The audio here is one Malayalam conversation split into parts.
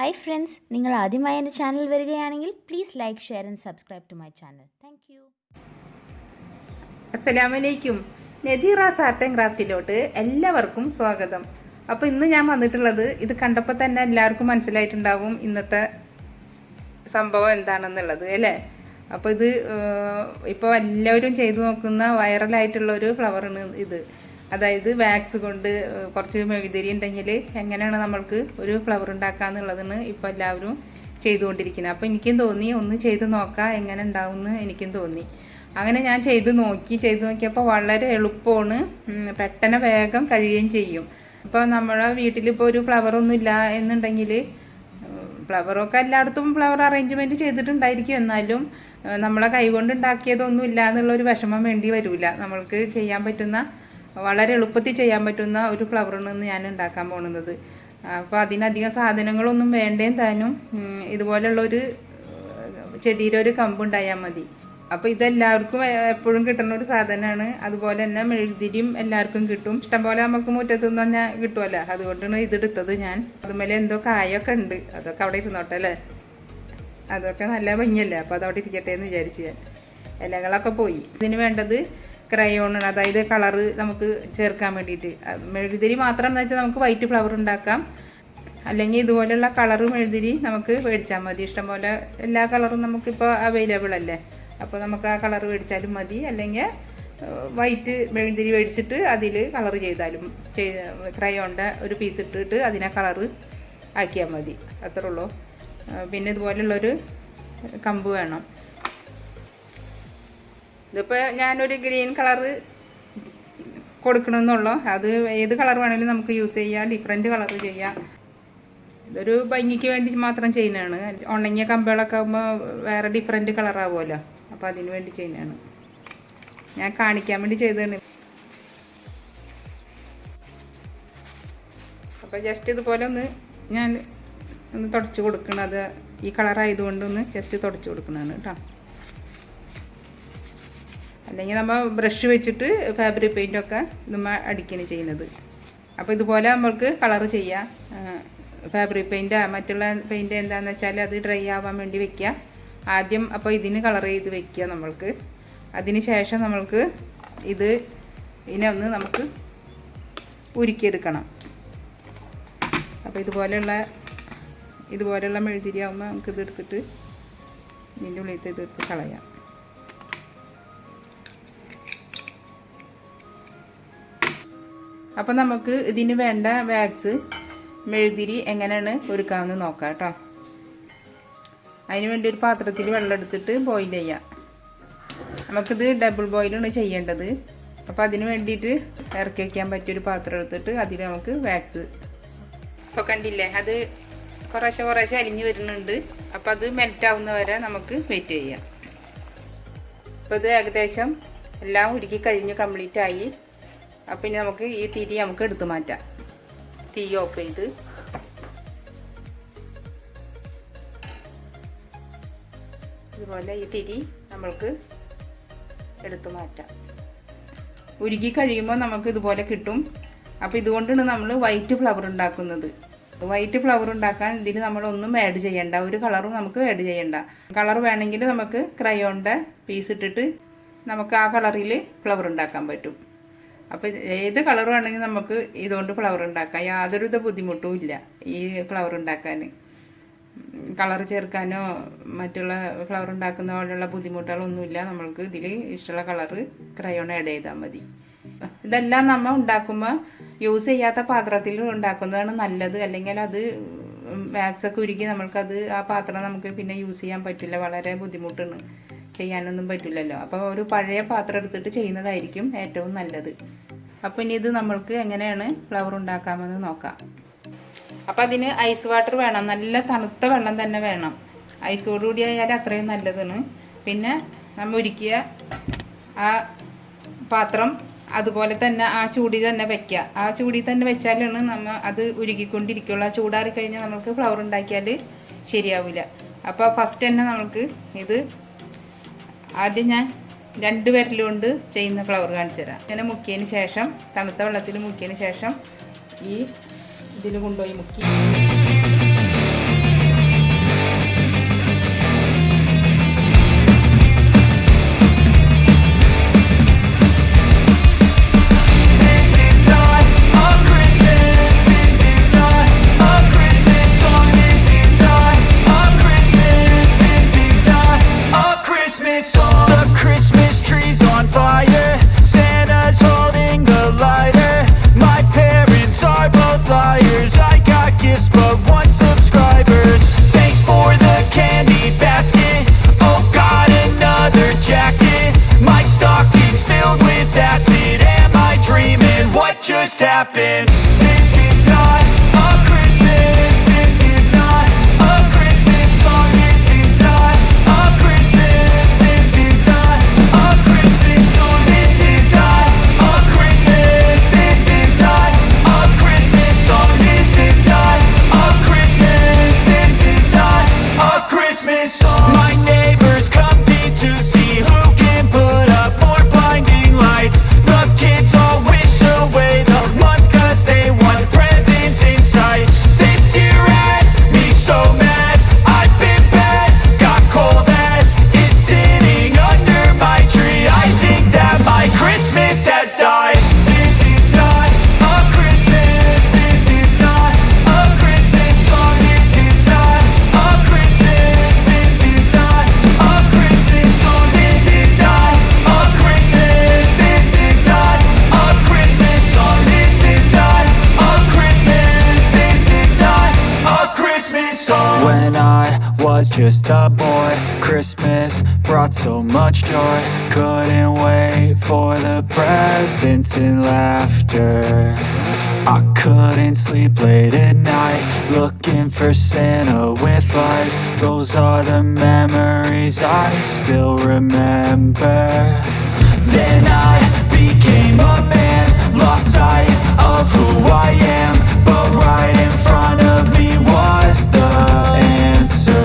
ഹായ് ഫ്രണ്ട്സ്, നിങ്ങൾ ആദ്യമായി എൻ്റെ ചാനൽ വരികയാണെങ്കിൽ please like, share and subscribe to my channel. Thank you. അസ്സലാമലൈക്കും. നദീറാസ് ആർട്ട് ആൻഡ് ക്രാഫ്റ്റിലോട്ട് എല്ലാവർക്കും സ്വാഗതം. അപ്പോൾ ഇന്ന് ഞാൻ വന്നിട്ടുള്ളത്, ഇത് കണ്ടപ്പോൾ തന്നെ എല്ലാവർക്കും മനസ്സിലായിട്ടുണ്ടാവും ഇന്നത്തെ സംഭവം എന്താണെന്നുള്ളത് അല്ലേ. അപ്പോൾ ഇത് ഇപ്പോൾ എല്ലാവരും ചെയ്തു നോക്കുന്ന വൈറലായിട്ടുള്ളൊരു ഫ്ലവറാണ് ഇത്. അതായത് വാക്സ് കൊണ്ട് കുറച്ച് മെഴുകുതിരി ഉണ്ടെങ്കിൽ എങ്ങനെയാണ് നമ്മൾക്ക് ഒരു ഫ്ലവർ ഉണ്ടാക്കാന്നുള്ളതാണ് ഇപ്പോൾ എല്ലാവരും ചെയ്തുകൊണ്ടിരിക്കുന്നത്. അപ്പോൾ എനിക്കും തോന്നി ഒന്ന് ചെയ്ത് നോക്കാം എങ്ങനെ ഉണ്ടാവുമെന്ന് എനിക്കും തോന്നി. അങ്ങനെ ഞാൻ ചെയ്ത് നോക്കിയപ്പോൾ വളരെ എളുപ്പമാണ്, പെട്ടെന്ന് വേഗം കഴിയുകയും ചെയ്യും. ഇപ്പോൾ നമ്മുടെ വീട്ടിലിപ്പോൾ ഒരു ഫ്ലവറൊന്നും ഇല്ല എന്നുണ്ടെങ്കിൽ, ഫ്ലവറൊക്കെ എല്ലായിടത്തും ഫ്ലവർ അറേഞ്ച്മെൻറ്റ് ചെയ്തിട്ടുണ്ടായിരിക്കും, എന്നാലും നമ്മളെ കൈകൊണ്ട് ഉണ്ടാക്കിയതൊന്നും ഇല്ല എന്നുള്ളൊരു വിഷമം വേണ്ടി വരില്ല. നമ്മൾക്ക് ചെയ്യാൻ പറ്റുന്ന, വളരെ എളുപ്പത്തിൽ ചെയ്യാൻ പറ്റുന്ന ഒരു ഫ്ലവറാണ് ഞാൻ ഉണ്ടാക്കാൻ പോകുന്നത്. അപ്പോൾ അതിനധികം സാധനങ്ങളൊന്നും വേണ്ടേം താനും ഇതുപോലുള്ളൊരു ചെടിയുടെ ഒരു കമ്പുണ്ടായാൽ മതി. അപ്പോൾ ഇതെല്ലാവർക്കും എപ്പോഴും കിട്ടുന്ന ഒരു സാധനമാണ്. അതുപോലെ തന്നെ മെഴുകുതിരിയും എല്ലാവർക്കും കിട്ടും, ഇഷ്ടംപോലെ നമുക്ക് മുറ്റത്തു നിന്ന് തന്നെ കിട്ടുമല്ലോ. അതുകൊണ്ടാണ് ഇതെടുത്തത് ഞാൻ. അതുമേലെ എന്തോ കായൊക്കെ ഉണ്ട്, അതൊക്കെ അവിടെ ഇരുന്നോട്ടെ അല്ലേ, അതൊക്കെ നല്ല ഭംഗിയല്ലേ. അപ്പോൾ അതവിടെ ഇരിക്കട്ടെ എന്ന് വിചാരിച്ച് ഞാൻ. ഇലകളൊക്കെ പോയി. ഇതിന് വേണ്ടത് ക്രയോണാണ്, അതായത് കളറ് നമുക്ക് ചേർക്കാൻ വേണ്ടിയിട്ട്. മെഴുകുതിരി മാത്രം എന്ന് വെച്ചാൽ നമുക്ക് വൈറ്റ് ഫ്ലവർ ഉണ്ടാക്കാം, അല്ലെങ്കിൽ ഇതുപോലെയുള്ള കളറ് മെഴുകുതിരി നമുക്ക് മേടിച്ചാൽ മതി. ഇഷ്ടംപോലെ എല്ലാ കളറും നമുക്കിപ്പോൾ അവൈലബിൾ അല്ലേ. അപ്പോൾ നമുക്ക് ആ കളർ മേടിച്ചാലും മതി, അല്ലെങ്കിൽ വൈറ്റ് മെഴുകുതിരി മേടിച്ചിട്ട് അതിൽ കളർ ചെയ്താലും ക്രയോണിൻ്റെ ഒരു പീസ് ഇട്ടിട്ട് അതിനെ കളറ് ആക്കിയാൽ മതി, അത്രേ ഉള്ളൂ. പിന്നെ ഇതുപോലുള്ളൊരു കമ്പ് വേണം. ഇതിപ്പോൾ ഞാനൊരു ഗ്രീൻ കളറ് കൊടുക്കണമെന്നുള്ളൂ. അത് ഏത് കളർ വേണമെങ്കിലും നമുക്ക് യൂസ് ചെയ്യാം, ഡിഫറെൻറ്റ് കളർ ചെയ്യാം. ഇതൊരു ഭംഗിക്ക് വേണ്ടി മാത്രം ചെയ്യുന്നതാണ്. ഉണങ്ങിയ കമ്പുകളൊക്കെ ആകുമ്പോൾ വേറെ ഡിഫറെൻറ്റ് കളറാവുമല്ലോ, അപ്പോൾ അതിന് വേണ്ടി ചെയ്യുന്നതാണ്. ഞാൻ കാണിക്കാൻ വേണ്ടി ചെയ്തതാണ്. അപ്പോൾ ജസ്റ്റ് ഇതുപോലെ ഞാൻ ഒന്ന് തുടച്ച് കൊടുക്കണത്, ഈ കളറായതുകൊണ്ടൊന്ന് ജസ്റ്റ് തുടച്ച് കൊടുക്കുന്നതാണ് കേട്ടോ. അല്ലെങ്കിൽ നമ്മൾ ബ്രഷ് വെച്ചിട്ട് ഫാബ്രിക് പെയിൻറ്റൊക്കെ നമ്മൾ അടിക്കുകയാണ് ചെയ്യുന്നത്. അപ്പോൾ ഇതുപോലെ നമ്മൾക്ക് കളർ ചെയ്യാം. ഫാബ്രിക് പെയിൻറ്റാ മറ്റുള്ള പെയിൻറ്റ് എന്താണെന്ന് വെച്ചാൽ അത് ഡ്രൈ ആവാൻ വേണ്ടി വെക്കുക ആദ്യം. അപ്പോൾ ഇതിന് കളർ ചെയ്ത് വെക്കുക നമ്മൾക്ക്. അതിന് ശേഷം നമ്മൾക്ക് ഇതിനെ ഒന്ന് നമുക്ക് ഉരുക്കിയെടുക്കണം. അപ്പോൾ ഇതുപോലെയുള്ള മെഴുകുതിരി ആകുമ്പോൾ നമുക്കിത് എടുത്തിട്ട് ഇതിൻ്റെ ഉള്ളിൽ ഇതെടുത്ത് കളയാം. അപ്പോൾ നമുക്ക് ഇതിന് വേണ്ട വാക്സ് മെഴുകുതിരി എങ്ങനെയാണ് ഒരുക്കാമെന്ന് നോക്കാം കേട്ടോ. അതിന് വേണ്ടി ഒരു പാത്രത്തിൽ വെള്ളം എടുത്തിട്ട് ബോയിൽ ചെയ്യാം. നമുക്കിത് ഡബിൾ ബോയിലാണ് ചെയ്യേണ്ടത്. അപ്പോൾ അതിന് വേണ്ടിയിട്ട് ഇറക്കി വയ്ക്കാൻ പറ്റിയൊരു പാത്രം എടുത്തിട്ട് അതിൽ നമുക്ക് വാക്സ്, ഇപ്പോൾ കണ്ടില്ലേ അത് കുറേശ്ശെ അലിഞ്ഞ് വരുന്നുണ്ട്. അപ്പോൾ അത് മെൽറ്റ് ആവുന്ന വരെ നമുക്ക് വെയിറ്റ് ചെയ്യാം. അപ്പോൾ ഇത് ഏകദേശം എല്ലാം ഉരുക്കി കഴിഞ്ഞ് കംപ്ലീറ്റ് ആയി. അപ്പം ഇനി നമുക്ക് ഈ തിരി നമുക്ക് എടുത്തു മാറ്റാം. തീ ഓഫ് ചെയ്ത് ഇതുപോലെ ഈ തിരി നമ്മൾക്ക് എടുത്തു മാറ്റാം. ഉരുക്കി കഴിയുമ്പോൾ നമുക്ക് ഇതുപോലെ കിട്ടും. അപ്പോൾ ഇതുകൊണ്ടാണ് നമ്മൾ വൈറ്റ് ഫ്ലവർ ഉണ്ടാക്കുന്നത്. വൈറ്റ് ഫ്ലവർ ഉണ്ടാക്കാൻ ഇതിന് നമ്മളൊന്നും ആഡ് ചെയ്യണ്ട, ഒരു കളറും നമുക്ക് ആഡ് ചെയ്യണ്ട. കളർ വേണമെങ്കിൽ നമുക്ക് ക്രയോണിൻ്റെ പീസ് ഇട്ടിട്ട് നമുക്ക് ആ കളറിൽ ഫ്ലവർ ഉണ്ടാക്കാൻ പറ്റും. അപ്പോൾ ഏത് കളർ വേണമെങ്കിൽ നമുക്ക് ഇതുകൊണ്ട് ഫ്ലവർ ഉണ്ടാക്കാം, യാതൊരുവിധ ബുദ്ധിമുട്ടും ഇല്ല. ഈ ഫ്ലവർ ഉണ്ടാക്കാൻ കളർ ചേർക്കാനോ മറ്റുള്ള ഫ്ലവർ ഉണ്ടാക്കുന്ന പോലെയുള്ള ബുദ്ധിമുട്ടുകളൊന്നുമില്ല. നമ്മൾക്ക് ഇതിൽ ഇഷ്ടമുള്ള കളറ് ക്രയോൺ ആഡ് ചെയ്താൽ മതി. ഇതെല്ലാം നമ്മൾ ഉണ്ടാക്കുമ്പോൾ യൂസ് ചെയ്യാത്ത പാത്രത്തിൽ ഉണ്ടാക്കുന്നതാണ് നല്ലത്. അല്ലെങ്കിൽ അത് വാക്സൊക്കെ ഉരുക്കി നമ്മൾക്കത് ആ പാത്രം നമുക്ക് പിന്നെ യൂസ് ചെയ്യാൻ പറ്റില്ല, വളരെ ബുദ്ധിമുട്ടാണ്, ചെയ്യാനൊന്നും പറ്റില്ലല്ലോ. അപ്പോൾ ഒരു പഴയ പാത്രം എടുത്തിട്ട് ചെയ്യുന്നതായിരിക്കും ഏറ്റവും നല്ലത്. അപ്പോൾ ഇനി ഇത് നമ്മൾക്ക് എങ്ങനെയാണ് ഫ്ലവർ ഉണ്ടാക്കാമെന്ന് നോക്കാം. അപ്പോൾ അതിന് ഐസ് വാട്ടർ വേണം, നല്ല തണുത്ത വെള്ളം തന്നെ വേണം. ഐസോടുകൂടി ആയാൽ അത്രയും നല്ലതാണ്. പിന്നെ നമ്മൾ ഉരുക്കിയ ആ പാത്രം അതുപോലെ തന്നെ ആ ചൂടി തന്നെ വയ്ക്കുക. ആ ചൂടി തന്നെ വെച്ചാലാണ് നമ്മൾ അത് ഉരുകിക്കൊണ്ടിരിക്കുള്ളൂ. ആ ചൂടാറി കഴിഞ്ഞാൽ നമുക്ക് ഫ്ലവർ ഉണ്ടാക്കിയാൽ ശരിയാവില്ല. അപ്പോൾ ഫസ്റ്റ് തന്നെ നമുക്ക് ഇത് ആദ്യം ഞാൻ 2 വിരലുകൊണ്ട് ചെയ്യുന്ന ഫ്ലവർ കാണിച്ചു തരാം. ഇങ്ങനെ മുക്കിയതിന് ശേഷം, തണുത്ത വെള്ളത്തിൽ മുക്കിയതിന് ശേഷം ഈ ഇതിൽ കൊണ്ടുപോയി മുക്കി Christmas song. When I was just a boy, Christmas brought so much joy. Couldn't wait for the presents and laughter. I couldn't sleep late at night, looking for Santa with lights. Those are the memories I still remember. Then I became a man, lost sight of who I am, but right in front of me was the answer.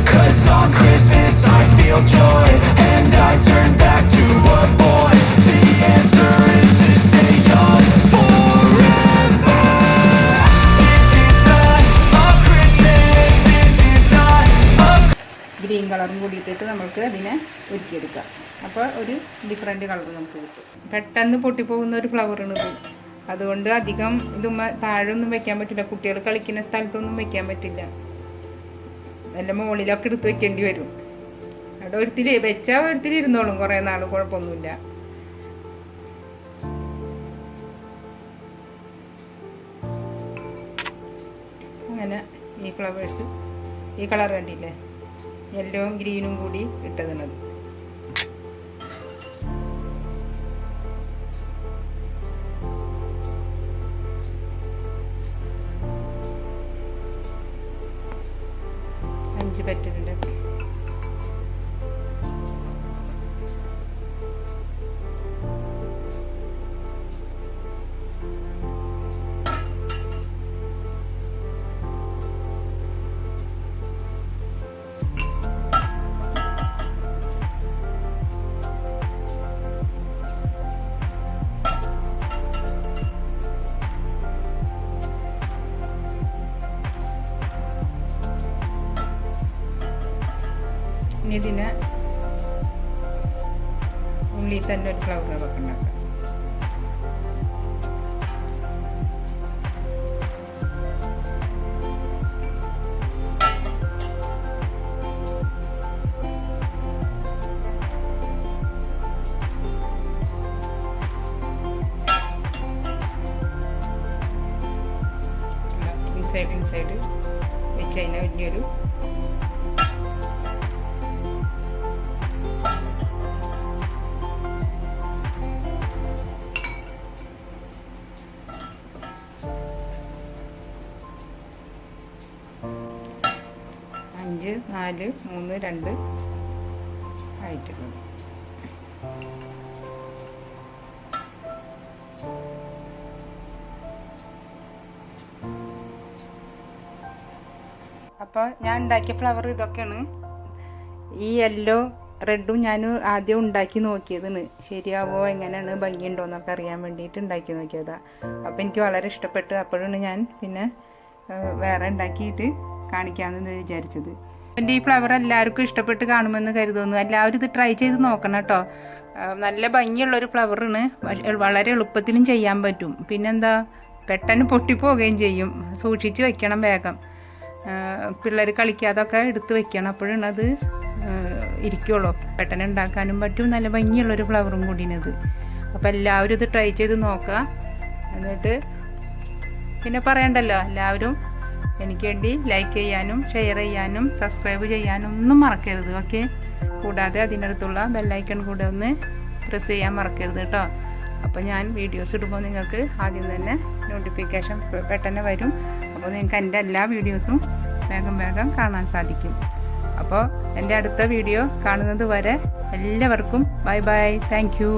'Cause on Christmas I feel joy, and I turn back to a boy. The answer is to stay young forever. This is not a Christmas, this is not a green കളറും കൂടി ഇട്ടിട്ട് നമുക്ക് അതിനെ ഒരുക്കിയെടുക്കാം. അപ്പോൾ ഒരു ഡിഫറെൻറ്റ് കളർ നമുക്ക് കിട്ടും. പെട്ടെന്ന് പൊട്ടിപ്പോകുന്ന ഒരു ഫ്ലവറാണ് ഇത്. അതുകൊണ്ട് അധികം ഇതുമ്മ താഴെയൊന്നും വെക്കാൻ പറ്റില്ല. കുട്ടികൾ കളിക്കുന്ന സ്ഥലത്തൊന്നും വെക്കാൻ പറ്റില്ല. എൻ്റെ മുകളിലൊക്കെ എടുത്ത് വെക്കേണ്ടി വരും. അവിടെ ഒരുത്തിരി വെച്ചാൽ ഒരുത്തിരി ഇരുന്നോളും കുറേ നാൾ, കുഴപ്പമൊന്നുമില്ല. അങ്ങനെ ഈ ഫ്ലവേഴ്സ് ഈ കളർ കണ്ടില്ലേ, യെല്ലോയും ഗ്രീനും കൂടി ഇട്ടതിനത്. അഞ്ച് പെറ്റലുണ്ട്. ഇനി ഇതിനെ ഉള്ളിൽ തന്നെ ഒരു ഫ്ലവറുകളൊക്കെ ഉണ്ടാക്കാം. ഇൻസൈഡ് വെച്ച് അതിനെ വലിയൊരു അഞ്ച് 4 3 2 ആയിട്ടുള്ളത്. അപ്പോൾ ഞാൻ ഉണ്ടാക്കിയ ഫ്ലവർ ഇതൊക്കെയാണ്. ഈ യെല്ലോ റെഡും ഞാൻ ആദ്യം ഉണ്ടാക്കി നോക്കിയതാണ്. ശരിയാവോ, എങ്ങനെയാണ്, ഭംഗിയുണ്ടോ എന്നൊക്കെ അറിയാൻ വേണ്ടിയിട്ട് ഉണ്ടാക്കി നോക്കിയതാണ്. അപ്പോൾ എനിക്ക് വളരെ ഇഷ്ടപ്പെട്ടു. അപ്പോഴാണ് ഞാൻ പിന്നെ വേറെ ഉണ്ടാക്കിയിട്ട് കാണിക്കാമെന്ന് വിചാരിച്ചത്. എൻ്റെ ഈ ഫ്ലവർ എല്ലാവർക്കും ഇഷ്ടപ്പെട്ട് കാണുമെന്ന് കരുതുന്നു. എല്ലാവരും ഇത് ട്രൈ ചെയ്ത് നോക്കണം കേട്ടോ. നല്ല ഭംഗിയുള്ളൊരു ഫ്ലവറാണ്. വളരെ എളുപ്പത്തിലും ചെയ്യാൻ പറ്റും. പിന്നെന്താ, പെട്ടെന്ന് പൊട്ടിപ്പോവുകയും ചെയ്യും. സൂക്ഷിച്ച് വെക്കണം വേഗം. പിള്ളേർ കളിക്കാതൊക്കെ എടുത്ത് വെക്കണം. അപ്പോഴാണ് അത് ഇരിക്കുള്ളൂ. പെട്ടെന്ന് ഉണ്ടാക്കാനും പറ്റും. നല്ല ഭംഗിയുള്ളൊരു ഫ്ലവറും കൂടിയത്. അപ്പോൾ എല്ലാവരും ഇത് ട്രൈ ചെയ്ത് നോക്കുക. എന്നിട്ട് പിന്നെ പറയണ്ടല്ലോ, എല്ലാവരും എനിക്ക് വേണ്ടി ലൈക്ക് ചെയ്യാനും ഷെയർ ചെയ്യാനും സബ്സ്ക്രൈബ് ചെയ്യാനും ഒന്നും മറക്കരുത്. ഓക്കെ, കൂടാതെ അതിനടുത്തുള്ള ബെല്ലൈക്കൺ കൂടെ ഒന്ന് പ്രസ് ചെയ്യാൻ മറക്കരുത് കേട്ടോ. അപ്പോൾ ഞാൻ വീഡിയോസ് ഇടുമ്പോൾ നിങ്ങൾക്ക് ആദ്യം തന്നെ നോട്ടിഫിക്കേഷൻ പെട്ടെന്ന് വരും. അപ്പോൾ നിങ്ങൾക്ക് എൻ്റെ എല്ലാ വീഡിയോസും വേഗം കാണാൻ സാധിക്കും. അപ്പോൾ എൻ്റെ അടുത്ത വീഡിയോ കാണുന്നത് വരെ എല്ലാവർക്കും ബൈ ബൈ. Thank you.